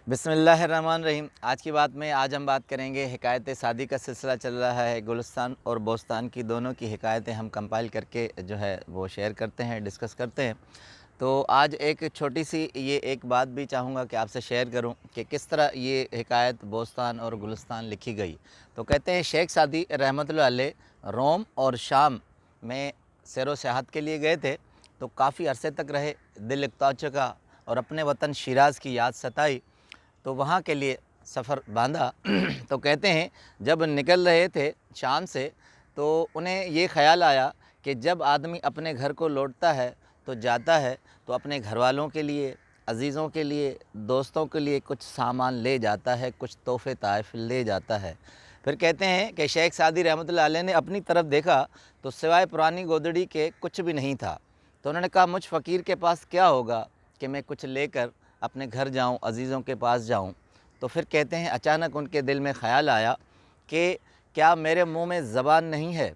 बिस्मिल्लाहिर्रहमानिर्रहीम। आज की बात में आज हम बात करेंगे, हिकायत शादी का सिलसिला चल रहा है। गुलिस्तान और बोस्तान की दोनों की हिकायतें हम कंपाइल करके जो है वो शेयर करते हैं, डिस्कस करते हैं। तो आज एक छोटी सी ये एक बात भी चाहूँगा कि आपसे शेयर करूं कि किस तरह ये हिकायत बोस्तान और गुलिस्तान लिखी गई। तो कहते हैं शेख सादी रहमतुल्लाह अलैह रोम और शाम में सैर व सियाहत के लिए गए थे। तो काफ़ी अरसे तक रहे, दिल इकता चुका और अपने वतन शिराज़ की याद सताई, तो वहाँ के लिए सफ़र बांधा। तो कहते हैं जब निकल रहे थे शाम से, तो उन्हें ये ख़्याल आया कि जब आदमी अपने घर को लौटता है तो जाता है तो अपने घर वालों के लिए, अज़ीज़ों के लिए, दोस्तों के लिए कुछ सामान ले जाता है, कुछ तोहफ़े तोहफ़ ले जाता है। फिर कहते हैं कि शेख सादी रहमतुल्लाह अलैह ने अपनी तरफ देखा तो सिवाय पुरानी गोदड़ी के कुछ भी नहीं था। तो उन्होंने कहा, मुझ फ़कीर के पास क्या होगा कि मैं कुछ लेकर अपने घर जाऊं, अज़ीज़ों के पास जाऊं। तो फिर कहते हैं अचानक उनके दिल में ख़्याल आया कि क्या मेरे मुंह में ज़बान नहीं है,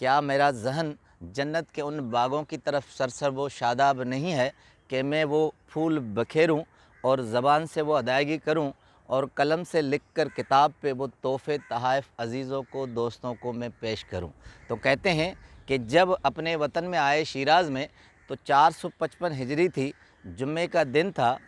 क्या मेरा ज़हन जन्नत के उन बागों की तरफ सरसर व शादाब नहीं है कि मैं वो फूल बखेरूं और ज़बान से वो अदायगी करूं और कलम से लिख कर किताब पे वो तोहफ़े तोहफ़ अज़ीज़ों को, दोस्तों को मैं पेश करूं। तो कहते हैं कि जब अपने वतन में आए शिराज़ में तो 455 हिजरी थी, जुम्मे का दिन था।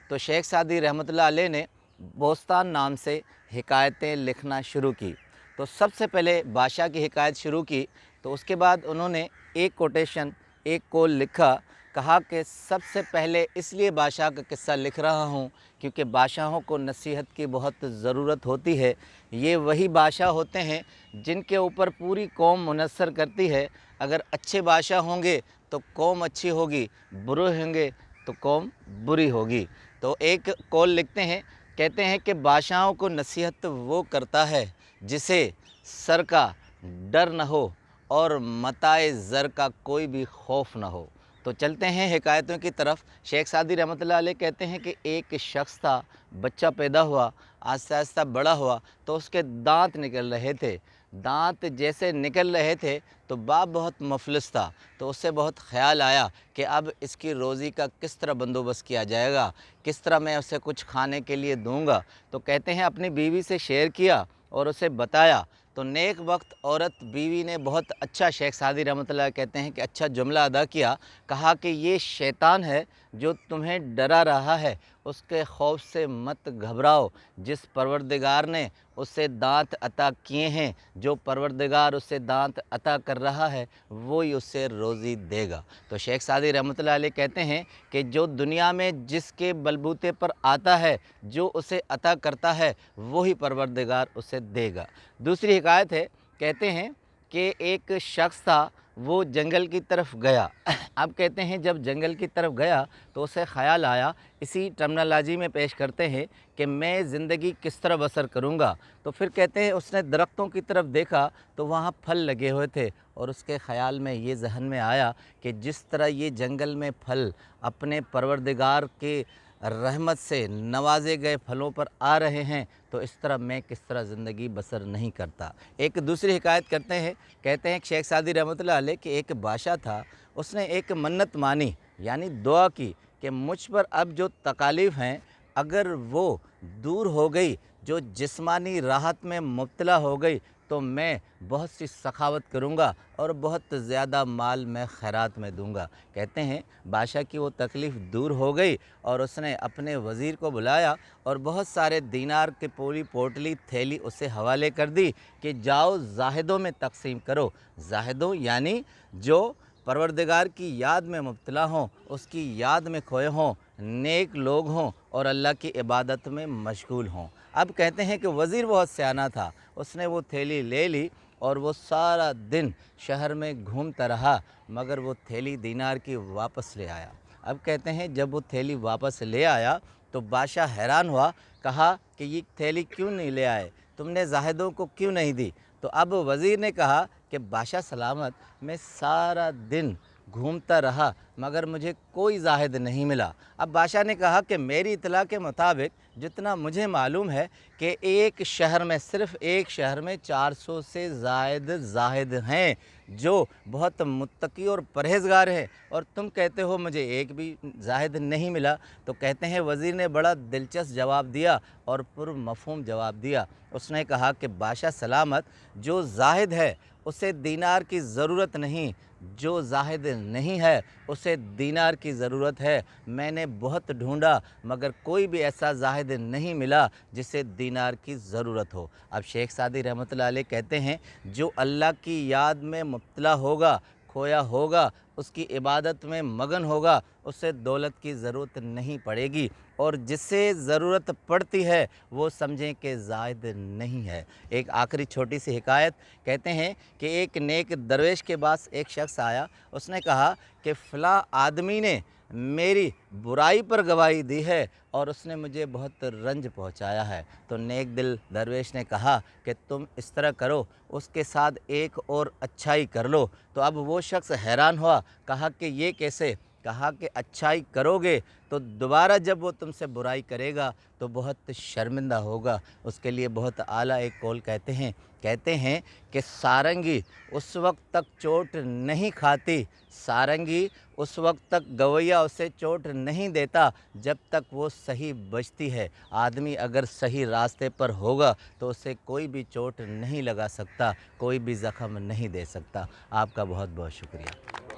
तो शेख सादी रहमतुल्लाह अलैह ने बोस्तान नाम से हिकायतें लिखना शुरू की। तो सबसे पहले बादशाह की हिकायत शुरू की, तो उसके बाद उन्होंने एक कोटेशन, एक कोल लिखा। कहा कि सबसे पहले इसलिए बादशाह का किस्सा लिख रहा हूँ क्योंकि बादशाहों को नसीहत की बहुत ज़रूरत होती है। ये वही बादशाह होते हैं जिनके ऊपर पूरी कौम मुनस्सर करती है। अगर अच्छे बादशाह होंगे तो कौम अच्छी होगी, बुरे होंगे तो कौम बुरी होगी। तो एक कौल लिखते हैं, कहते हैं कि बादशाहों को नसीहत वो करता है जिसे सर का डर न हो और मताए ज़र का कोई भी खौफ न हो। तो चलते हैं हिकायतों की तरफ। शेख सादी रहमतुल्लाह अलैह कहते हैं कि एक शख्स था, बच्चा पैदा हुआ, आहिस्ता आहिस्ता बड़ा हुआ तो उसके दांत निकल रहे थे। दांत जैसे निकल रहे थे तो बाप बहुत मुफलिस था, तो उससे बहुत ख़्याल आया कि अब इसकी रोज़ी का किस तरह बंदोबस्त किया जाएगा, किस तरह मैं उसे कुछ खाने के लिए दूंगा। तो कहते हैं अपनी बीवी से शेयर किया और उसे बताया। तो नेक वक्त औरत बीवी ने बहुत अच्छा, शेख सादी रहमतुल्लाह कहते हैं कि अच्छा जुमला अदा किया। कहा कि ये शैतान है जो तुम्हें डरा रहा है, उसके खौफ से मत घबराओ। जिस परवरदिगार ने उसे दांत अता किए हैं, जो परवरदिगार उसे दांत अता कर रहा है वही उससे रोज़ी देगा। तो शेख सादी रहमतुल्लाह अलैह कहते हैं कि जो दुनिया में जिसके बलबूते पर आता है, जो उसे अता करता है वही परवरदिगार उसे देगा। दूसरी हिकायत है, कहते हैं कि एक शख्स था, वो जंगल की तरफ गया। अब कहते हैं जब जंगल की तरफ गया तो उसे ख़्याल आया, इसी टर्मिनोलॉजी में पेश करते हैं कि मैं ज़िंदगी किस तरह बसर करूँगा। तो फिर कहते हैं उसने दरख्तों की तरफ देखा तो वहाँ फल लगे हुए थे और उसके ख़्याल में ये जहन में आया कि जिस तरह ये जंगल में फल अपने परवरदिगार के रहमत से नवाजे गए फलों पर आ रहे हैं, तो इस तरह मैं किस तरह ज़िंदगी बसर नहीं करता। एक दूसरी हिकायत करते हैं, कहते हैं कि शेख सादी रहमतुल्लाह अलैह कि एक बादशाह था, उसने एक मन्नत मानी, यानी दुआ की कि मुझ पर अब जो तकालीफ़ हैं अगर वो दूर हो गई, जो जिस्मानी राहत में मुब्तला हो गई, तो मैं बहुत सी सखावत करूँगा और बहुत ज़्यादा माल मैं खैरात में दूँगा। कहते हैं बादशाह की वो तकलीफ़ दूर हो गई और उसने अपने वज़ीर को बुलाया और बहुत सारे दीनार की पूरी पोटली थैली उसे हवाले कर दी कि जाओ ज़ाहिदों में तक़सीम करो। ज़ाहिदों यानी जो परवरदिगार की याद में मुब्तला हों, उसकी याद में खोए हों, नेक लोग हों और अल्लाह की इबादत में मशगूल हों। अब कहते हैं कि वज़ीर बहुत सयाना था, उसने वो थैली ले ली और वो सारा दिन शहर में घूमता रहा, मगर वो थैली दीनार की वापस ले आया। अब कहते हैं जब वो थैली वापस ले आया तो बादशाह हैरान हुआ, कहा कि ये थैली क्यों नहीं ले आए, तुमने ज़ाहिदों को क्यों नहीं दी। तो अब वज़ीर ने कहा कि बादशाह सलामत, मैं सारा दिन घूमता रहा मगर मुझे कोई ज़ाहिद नहीं मिला। अब बादशाह ने कहा कि मेरी इत्तला के मुताबिक जितना मुझे मालूम है कि एक शहर में, सिर्फ़ एक शहर में 400 से ज़ायद ज़ाहिद हैं जो बहुत मुत्तकी और परहेज़गार हैं, और तुम कहते हो मुझे एक भी ज़ाहिद नहीं मिला। तो कहते हैं वज़ीर ने बड़ा दिलचस्प जवाब दिया और पुरमफ़हूम जवाब दिया। उसने कहा कि बादशाह सलामत, जो ज़ाहिद है उसे दीनार की ज़रूरत नहीं, जो ज़ाहिद नहीं है उसे दीनार की ज़रूरत है। मैंने बहुत ढूंढा मगर कोई भी ऐसा ज़ाहिद नहीं मिला जिसे दीनार की ज़रूरत हो। अब शेख सादी रहमतुल्लाह अलैह कहते हैं, जो अल्लाह की याद में मुब्तला होगा, खोया होगा, उसकी इबादत में मगन होगा, उसे दौलत की ज़रूरत नहीं पड़ेगी, और जिसे ज़रूरत पड़ती है वो समझें कि ज़ाहिद नहीं है। एक आखिरी छोटी सी हिकायत, कहते हैं कि एक नेक दरवेश के पास एक शख्स आया। उसने कहा कि फ़लाँ आदमी ने मेरी बुराई पर गवाही दी है और उसने मुझे बहुत रंज पहुंचाया है। तो नेक दिल दरवेश ने कहा कि तुम इस तरह करो, उसके साथ एक और अच्छाई कर लो। तो अब वो शख्स हैरान हुआ, कहा कि ये कैसे? कहा कि अच्छाई करोगे तो दोबारा जब वो तुमसे बुराई करेगा तो बहुत शर्मिंदा होगा। उसके लिए बहुत आला एक कौल कहते हैं कि सारंगी उस वक्त तक चोट नहीं खाती, सारंगी उस वक्त तक गवैया उसे चोट नहीं देता जब तक वो सही बचती है। आदमी अगर सही रास्ते पर होगा तो उसे कोई भी चोट नहीं लगा सकता, कोई भी ज़ख्म नहीं दे सकता। आपका बहुत बहुत शुक्रिया।